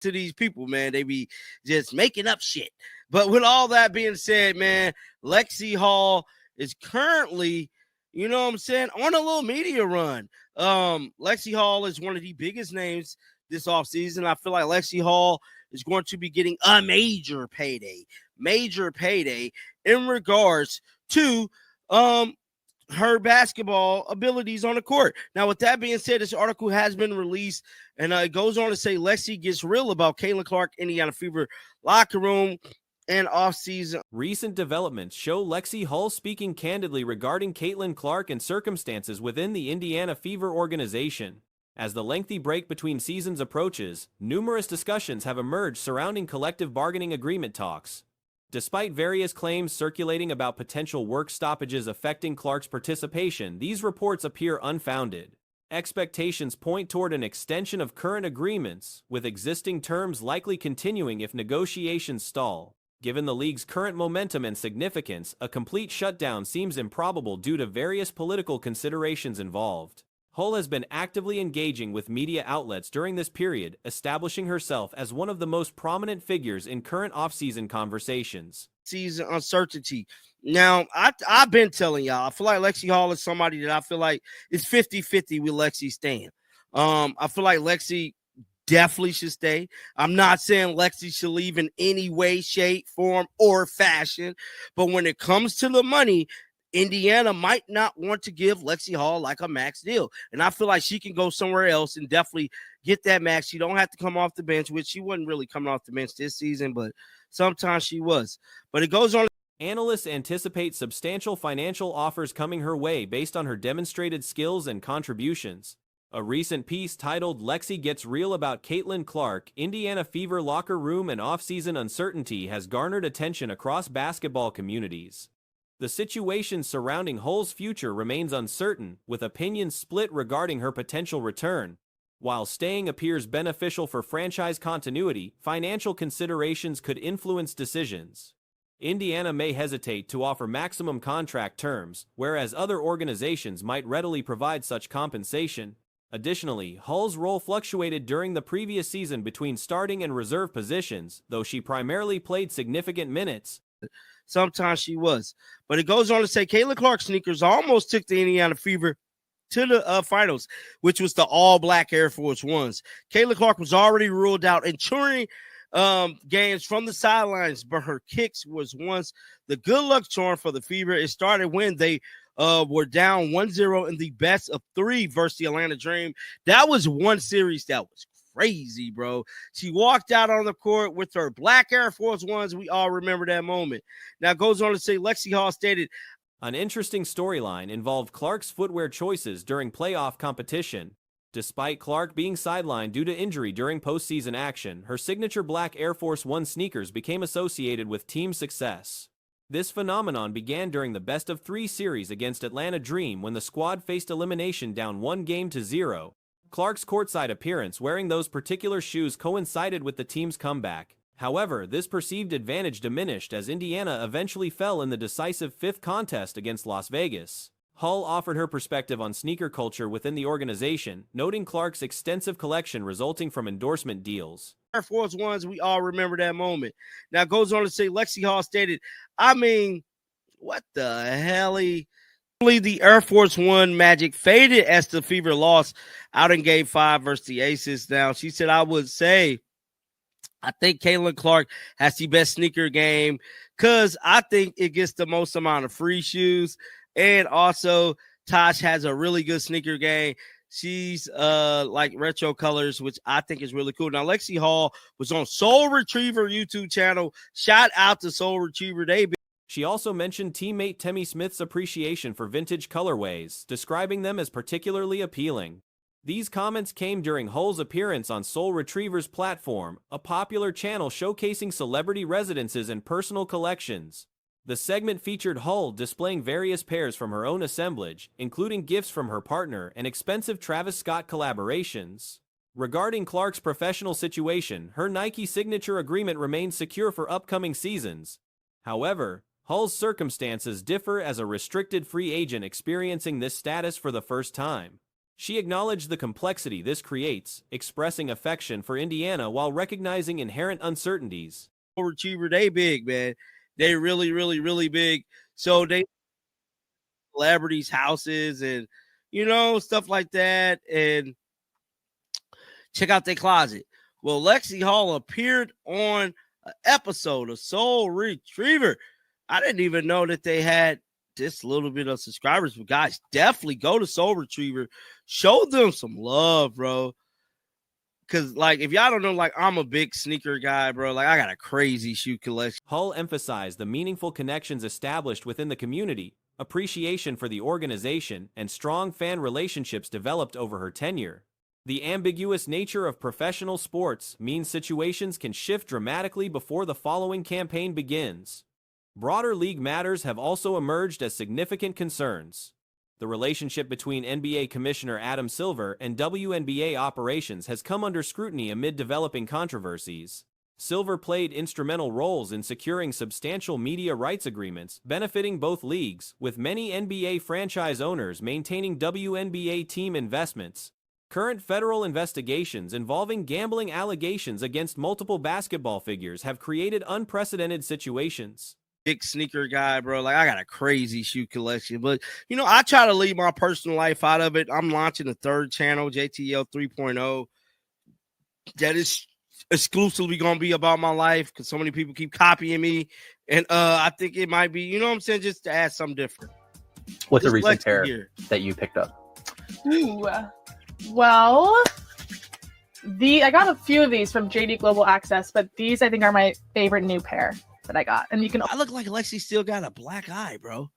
to these people, man. They be just making up shit. But with all that being said, man, Lexie Hall is currently, you know what I'm saying, on a little media run. Lexie Hall is one of the biggest names this offseason. I feel like Lexie Hall is going to be getting a major payday in regards to her basketball abilities on the court. Now, with that being said, this article has been released, and it goes on to say Lexie gets real about Caitlin Clark, Indiana Fever locker room and offseason. Recent developments show Lexie Hull speaking candidly regarding Caitlin Clark and circumstances within the Indiana Fever organization. As the lengthy break between seasons approaches, numerous discussions have emerged surrounding collective bargaining agreement talks. Despite various claims circulating about potential work stoppages affecting Clark's participation, these reports appear unfounded. Expectations point toward an extension of current agreements, with existing terms likely continuing if negotiations stall. Given the league's current momentum and significance, a complete shutdown seems improbable due to various political considerations involved. Hull has been actively engaging with media outlets during this period, establishing herself as one of the most prominent figures in current offseason conversations. Season uncertainty. Now, I've been telling y'all, I feel like Lexie Hall is somebody that I feel like is 50-50 with Lexie staying. I feel like Lexie definitely should stay. I'm not saying Lexie should leave in any way, shape, form, or fashion. But when it comes to the money, Indiana might not want to give Lexie Hall like a max deal. And I feel like she can go somewhere else and definitely get that max. She don't have to come off the bench, which she wasn't really coming off the bench this season, but sometimes she was. But it goes on. Analysts anticipate substantial financial offers coming her way based on her demonstrated skills and contributions. A recent piece titled "Lexie Gets Real About Caitlin Clark, Indiana Fever Locker Room and Offseason Uncertainty" has garnered attention across basketball communities. The situation surrounding Hull's future remains uncertain, with opinions split regarding her potential return. While staying appears beneficial for franchise continuity, financial considerations could influence decisions. Indiana may hesitate to offer maximum contract terms, whereas other organizations might readily provide such compensation. Additionally, Hull's role fluctuated during the previous season between starting and reserve positions, though she primarily played significant minutes. Sometimes she was. But it goes on to say Caitlin Clark sneakers almost took the Indiana Fever to the finals, which was the all-black Air Force Ones. Caitlin Clark was already ruled out in touring games from the sidelines, but her kicks was once the good luck charm for the Fever. It started when they were down 1-0 in the best of 3 versus the Atlanta Dream. That was one series that was crazy, bro. She walked out on the court with her black Air Force Ones. We all remember that moment. Now, it goes on to say Lexie Hall stated, an interesting storyline involved Clark's footwear choices during playoff competition. Despite Clark being sidelined due to injury during postseason action, her signature black Air Force One sneakers became associated with team success. This phenomenon began during the best-of-3 series against Atlanta Dream when the squad faced elimination down 1-0. Clark's courtside appearance wearing those particular shoes coincided with the team's comeback. However, this perceived advantage diminished as Indiana eventually fell in the decisive 5th contest against Las Vegas. Hull offered her perspective on sneaker culture within the organization, noting Clark's extensive collection resulting from endorsement deals. Air Force Ones, we all remember that moment. Now, it goes on to say Lexie Hall stated, I mean, what the hell? The Air Force One magic faded as the Fever lost out in Game 5 versus the Aces. Now, she said, I would say, I think Caitlin Clark has the best sneaker game because I think it gets the most amount of free shoes. And also, Tosh has a really good sneaker game. She's like retro colors, which I think is really cool. Now, Lexie Hall was on Soul Retriever YouTube channel. Shout out to Soul Retriever. She also mentioned teammate Temmie Smith's appreciation for vintage colorways, describing them as particularly appealing. These comments came during Hull's appearance on Soul Retriever's platform, a popular channel showcasing celebrity residences and personal collections. The segment featured Hull displaying various pairs from her own assemblage, including gifts from her partner and expensive Travis Scott collaborations. Regarding Clark's professional situation, her Nike signature agreement remains secure for upcoming seasons. However, Hull's circumstances differ as a restricted free agent experiencing this status for the first time. She acknowledged the complexity this creates, expressing affection for Indiana while recognizing inherent uncertainties. Overachiever, they big, man. They really, really, really big. So they celebrities' houses and stuff like that, and check out their closet. Well, Lexie Hall appeared on an episode of Soul Retriever. I didn't even know that they had this little bit of subscribers, but guys, definitely go to Soul Retriever. Show them some love, bro. Because, like, if y'all don't know, like, I'm a big sneaker guy, bro. Like, I got a crazy shoe collection. Hull emphasized the meaningful connections established within the community, appreciation for the organization, and strong fan relationships developed over her tenure. The ambiguous nature of professional sports means situations can shift dramatically before the following campaign begins. Broader league matters have also emerged as significant concerns. The relationship between NBA Commissioner Adam Silver and WNBA operations has come under scrutiny amid developing controversies. Silver played instrumental roles in securing substantial media rights agreements benefiting both leagues, with many NBA franchise owners maintaining WNBA team investments. Current federal investigations involving gambling allegations against multiple basketball figures have created unprecedented situations. Big sneaker guy, bro. Like, I got a crazy shoe collection, but I try to leave my personal life out of it. I'm launching a third channel, JTL 3.0, that is exclusively gonna be about my life because so many people keep copying me, and I think it might be, what I'm saying, just to add something different. What's a recent pair that you picked up? Ooh, well, I got a few of these from JD Global Access, but these I think are my favorite new pair that I got. And you can. I look like Lexie still got a black eye, bro.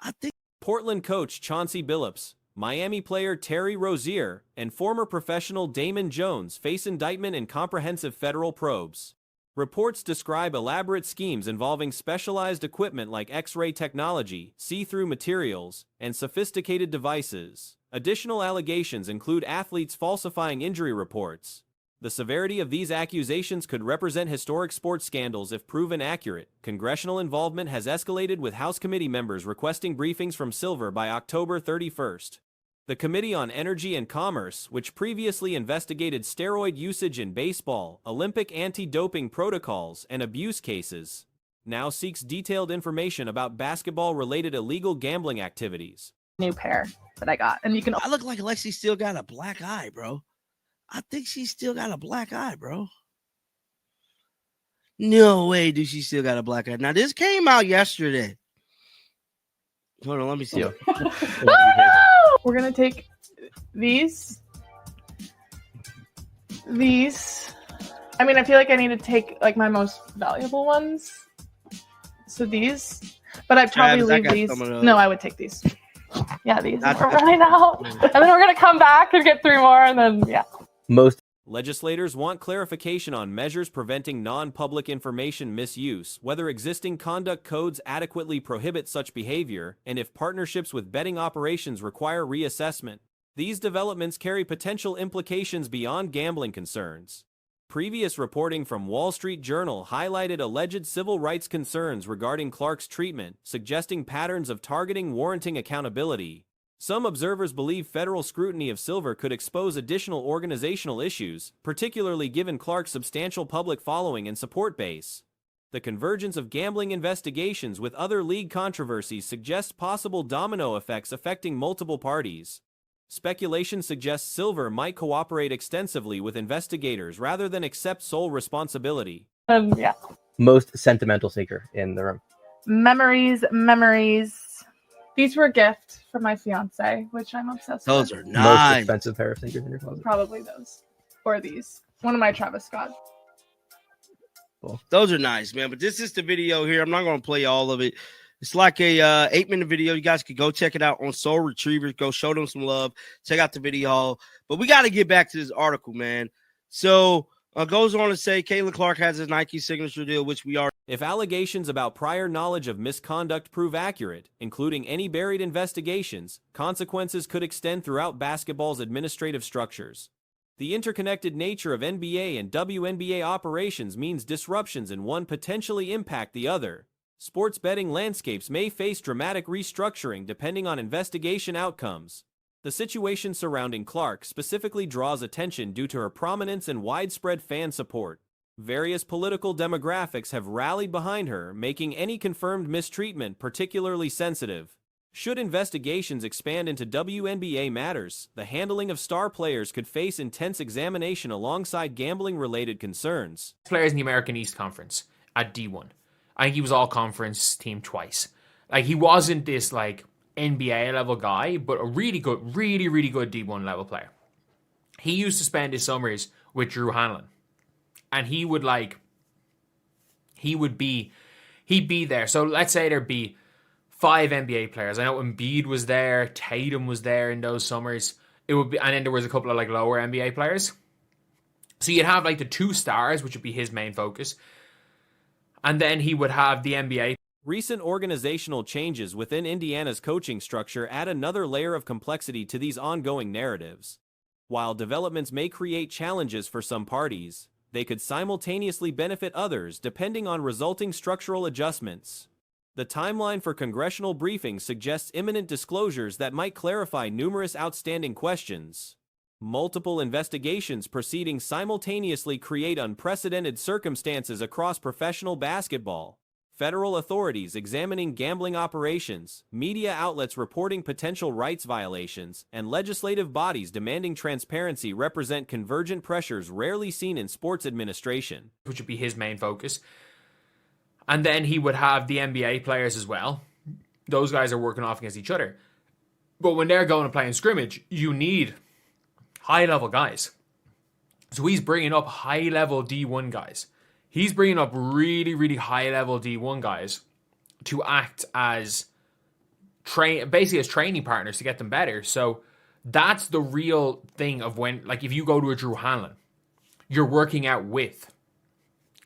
I think. Portland coach Chauncey Billups, Miami player Terry Rozier, and former professional Damon Jones face indictment in comprehensive federal probes. Reports describe elaborate schemes involving specialized equipment like X-ray technology, see-through materials, and sophisticated devices. Additional allegations include athletes falsifying injury reports. The severity of these accusations could represent historic sports scandals if proven accurate. Congressional involvement has escalated, with House committee members requesting briefings from Silver by October 31st. The Committee on Energy and Commerce, which previously investigated steroid usage in baseball, Olympic anti-doping protocols, and abuse cases, now seeks detailed information about basketball-related illegal gambling activities. New pair that I got. And you can. I look like Lexie still got a black eye, bro. I think she still got a black eye, bro. No way do she still got a black eye. Now, this came out yesterday. Hold on, let me see. We're going to take these. I mean, I feel like I need to take like my most valuable ones. So these. But I'd probably leave these. No, I would take these. Yeah, these. We're running out. And then we're going to come back and get 3 more. And then, yeah. Legislators want clarification on measures preventing non-public information misuse, whether existing conduct codes adequately prohibit such behavior, and if partnerships with betting operations require reassessment. These developments carry potential implications beyond gambling concerns. Previous reporting from Wall Street Journal highlighted alleged civil rights concerns regarding Clark's treatment, suggesting patterns of targeting warranting accountability. Some observers believe federal scrutiny of Silver could expose additional organizational issues, particularly given Clark's substantial public following and support base. The convergence of gambling investigations with other league controversies suggests possible domino effects affecting multiple parties. Speculation suggests Silver might cooperate extensively with investigators rather than accept sole responsibility. Yeah. Most sentimental sneaker in the room. Memories. These were a gift from my fiance, which I'm obsessed with. Those are nice. Most expensive pair of sneakers in your closet. Probably those. Or these. One of my Travis Scott. Cool. Those are nice, man. But this is the video here. I'm not going to play all of it. It's like a 8-minute video. You guys could go check it out on Soul Retriever. Go show them some love. Check out the video. But we got to get back to this article, man. So goes on to say Caitlin Clark has a Nike signature deal, which we are. If allegations about prior knowledge of misconduct prove accurate, including any buried investigations, consequences could extend throughout basketball's administrative structures. The interconnected nature of NBA and WNBA operations means disruptions in one potentially impact the other. Sports betting landscapes may face dramatic restructuring depending on investigation outcomes. The situation surrounding Clark specifically draws attention due to her prominence and widespread fan support. Various political demographics have rallied behind her, making any confirmed mistreatment particularly sensitive. Should investigations expand into WNBA matters, the handling of star players could face intense examination alongside gambling-related concerns. Players in the American East Conference at D1. I think he was all-conference team twice. Like, he wasn't this, like, NBA-level guy, but a really good, really good D1 level player. He used to spend his summers with Drew Hanlon. And he'd be there. So let's say there'd be 5 NBA players. I know Embiid was there, Tatum was there in those summers. It would be, and then there was a couple of like lower NBA players. So you'd have like the 2 stars, which would be his main focus. And then he would have the NBA. Recent organizational changes within Indiana's coaching structure add another layer of complexity to these ongoing narratives. While developments may create challenges for some parties, they could simultaneously benefit others depending on resulting structural adjustments. The timeline for congressional briefings suggests imminent disclosures that might clarify numerous outstanding questions. Multiple investigations proceeding simultaneously create unprecedented circumstances across professional basketball. Federal authorities examining gambling operations, media outlets reporting potential rights violations, and legislative bodies demanding transparency represent convergent pressures rarely seen in sports administration. Which would be his main focus. And then he would have the NBA players as well. Those guys are working off against each other. But when they're going to play in scrimmage, you need high-level guys. So he's bringing up high-level D1 guys. He's bringing up really high-level D1 guys to act as basically as training partners to get them better. So that's the real thing of when, like, if you go to a Drew Hanlon, you're working out with.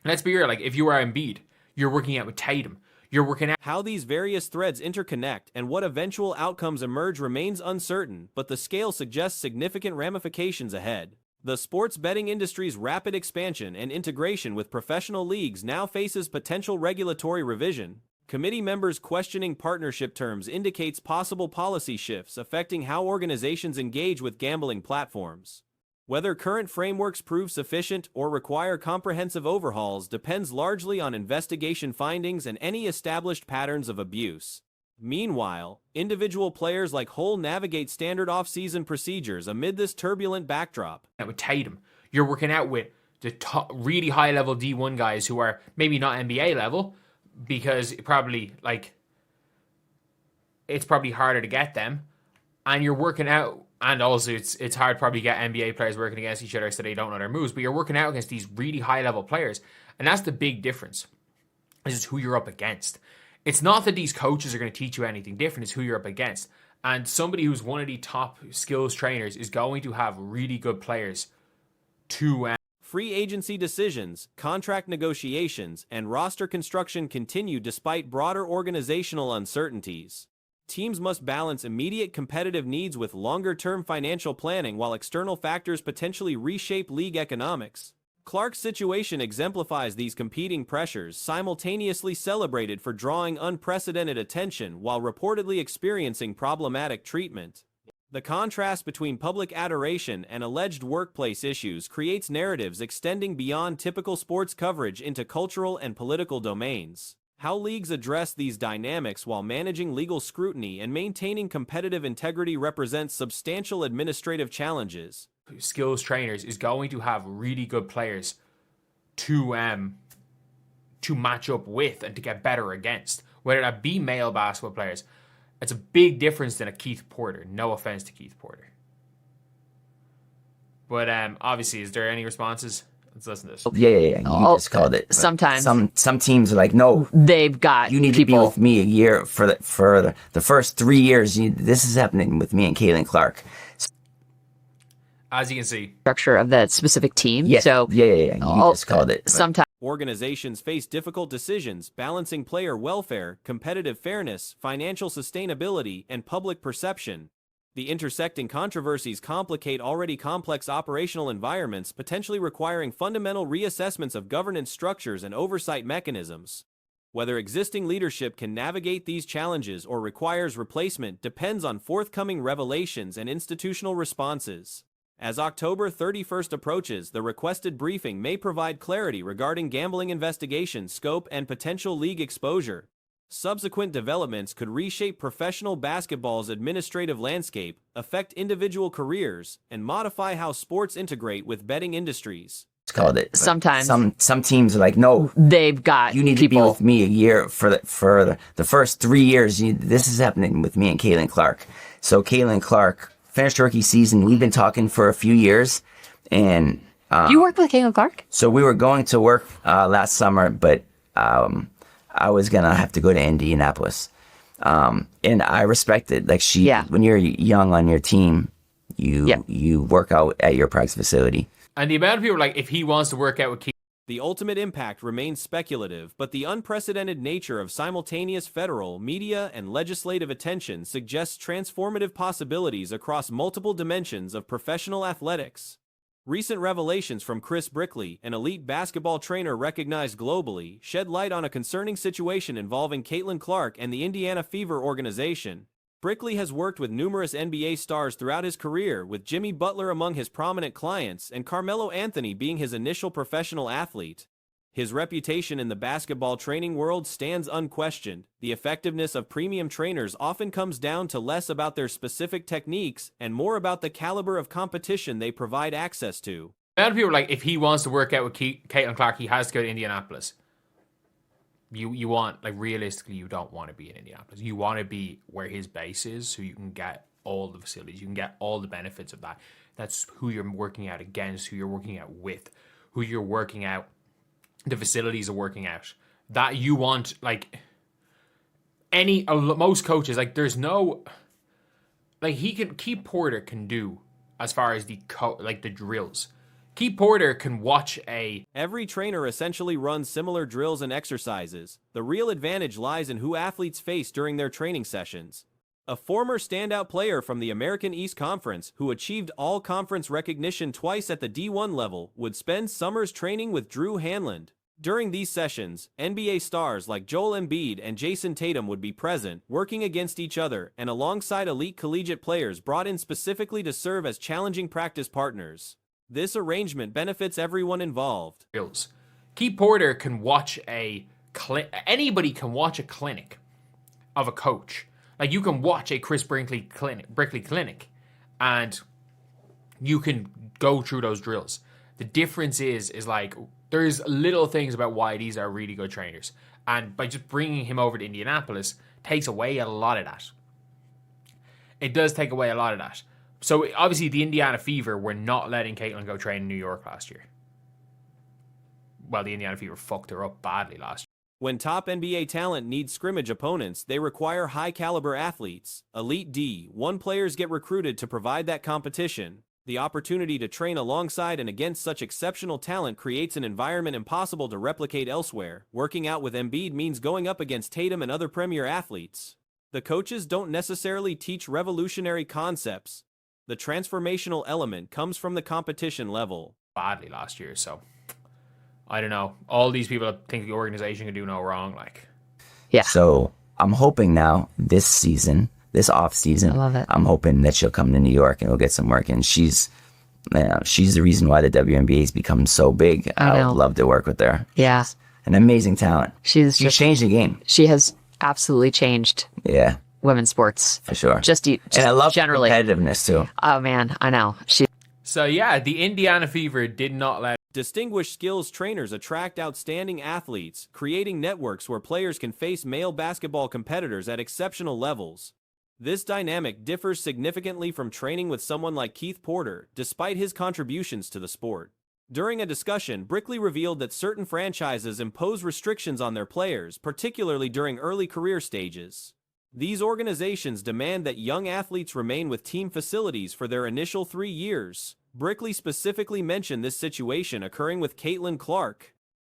Let's be real, like, if you are Embiid, you're working out with Tatum. You're working out. How these various threads interconnect and what eventual outcomes emerge remains uncertain, but the scale suggests significant ramifications ahead. The sports betting industry's rapid expansion and integration with professional leagues now faces potential regulatory revision. Committee members questioning partnership terms indicates possible policy shifts affecting how organizations engage with gambling platforms. Whether current frameworks prove sufficient or require comprehensive overhauls depends largely on investigation findings and any established patterns of abuse. Meanwhile, individual players like Hull navigate standard off-season procedures amid this turbulent backdrop. With Tatum, you're working out with the top, really high-level D1 guys who are maybe not NBA level because it's probably harder to get them, and you're working out. And also, it's hard probably to get NBA players working against each other so they don't know their moves. But you're working out against these really high-level players. And that's the big difference. This is who you're up against. It's not that these coaches are going to teach you anything different. It's who you're up against. And somebody who's one of the top skills trainers is going to have really good players to... Free agency decisions, contract negotiations, and roster construction continue despite broader organizational uncertainties. Teams must balance immediate competitive needs with longer-term financial planning while external factors potentially reshape league economics. Clark's situation exemplifies these competing pressures, simultaneously celebrated for drawing unprecedented attention while reportedly experiencing problematic treatment. The contrast between public adoration and alleged workplace issues creates narratives extending beyond typical sports coverage into cultural and political domains. How leagues address these dynamics while managing legal scrutiny and maintaining competitive integrity represents substantial administrative challenges. Skills trainers is going to have really good players to match up with and to get better against, whether that be male basketball players. It's a big difference than a Keith Porter. No offense to Keith Porter. But obviously, is there any responses? Let's listen to this. Yeah. You just called it. Sometimes some teams are like, no, they've got you need people. to be with me a year for the first 3 years. This is happening with me and Caitlin Clark. As you can see, Structure of that specific team. Yeah. So Yeah. You just called it. Sometimes Organizations face difficult decisions balancing player welfare, competitive fairness, financial sustainability, and public perception. The intersecting controversies complicate already complex operational environments, potentially requiring fundamental reassessments of governance structures and oversight mechanisms. Whether existing leadership can navigate these challenges or requires replacement depends on forthcoming revelations and institutional responses. As October 31st approaches, the requested briefing may provide clarity regarding gambling investigation scope and potential league exposure. Subsequent developments could reshape professional basketball's administrative landscape, affect individual careers, and modify how sports integrate with betting industries. It's called it. Sometimes some teams are like, no, they've got you need people. to be with me a year for the first 3 years. This is happening with me and Caitlin Clark. So Caitlin Clark finished rookie season. We've been talking for a few years, and You worked with Caitlin Clark? so we were going to work last summer, but I was gonna have to go to Indianapolis. And I respect it. Like when you're young on your team, you work out at your practice facility. And the amount of people like, if he wants to work out with Keith. The ultimate impact remains speculative, but the unprecedented nature of simultaneous federal, media, and legislative attention suggests transformative possibilities across multiple dimensions of professional athletics. Recent revelations from Chris Brickley, an elite basketball trainer recognized globally, shed light on a concerning situation involving Caitlin Clark and the Indiana Fever organization. Brickley has worked with numerous NBA stars throughout his career, with Jimmy Butler among his prominent clients and Carmelo Anthony being his initial professional athlete. His reputation in the basketball training world stands unquestioned. The effectiveness of premium trainers often comes down to less about their specific techniques and more about the caliber of competition they provide access to. A lot of people are like, if he wants to work out with Caitlin Clark, he has to go to Indianapolis. You want, like, realistically, you don't want to be in Indianapolis. You want to be where his base is, so you can get all the facilities. You can get all the benefits of that. That's who you're working out against, who you're working out with, who you're working out. The facilities are working out. That you want, like, most coaches, like, there's no, like, Keith Porter can do as far as the drills. Keith Porter can watch Every trainer essentially runs similar drills and exercises. The real advantage lies in who athletes face during their training sessions. A former standout player from the American East Conference, who achieved all-conference recognition twice at the D1 level, would spend summers training with Drew Hanlon. During these sessions, NBA stars like Joel Embiid and Jason Tatum would be present, working against each other and alongside elite collegiate players brought in specifically to serve as challenging practice partners. This arrangement benefits everyone involved. Keith Porter can watch anybody can watch a clinic of a coach. Like, you can watch a Chris Brickley clinic, and you can go through those drills. The difference is like, there's little things about why these are really good trainers. And by just bringing him over to Indianapolis, takes away a lot of that. It does take away a lot of that. So, obviously, the Indiana Fever were not letting Caitlin go train in New York last year. Well, the Indiana Fever fucked her up badly last year. When top NBA talent needs scrimmage opponents, they require high-caliber athletes. Elite D1 players get recruited to provide that competition. The opportunity to train alongside and against such exceptional talent creates an environment impossible to replicate elsewhere. Working out with Embiid means going up against Tatum and other premier athletes. The coaches don't necessarily teach revolutionary concepts. The transformational element comes from the competition level. Badly last year, so I don't know. All these people think the organization can do no wrong. Like, yeah. So I'm hoping now this off season, I love it. I'm hoping that she'll come to New York and we'll get some work. And she's the reason why the WNBA has become so big. I would love to work with her. Yeah, she's an amazing talent. She's changed the game. She has absolutely changed. Yeah. Women's sports for sure. Just and I love generally competitiveness too. Oh man, I know. So yeah, the Indiana Fever did not let distinguished skills trainers attract outstanding athletes, creating networks where players can face male basketball competitors at exceptional levels. This dynamic differs significantly from training with someone like Keith Porter, despite his contributions to the sport. During a discussion, Brickley revealed that certain franchises impose restrictions on their players, particularly during early career stages. These organizations demand that young athletes remain with team facilities for their initial 3 years. Brickley specifically mentioned this situation occurring with Caitlin Clark.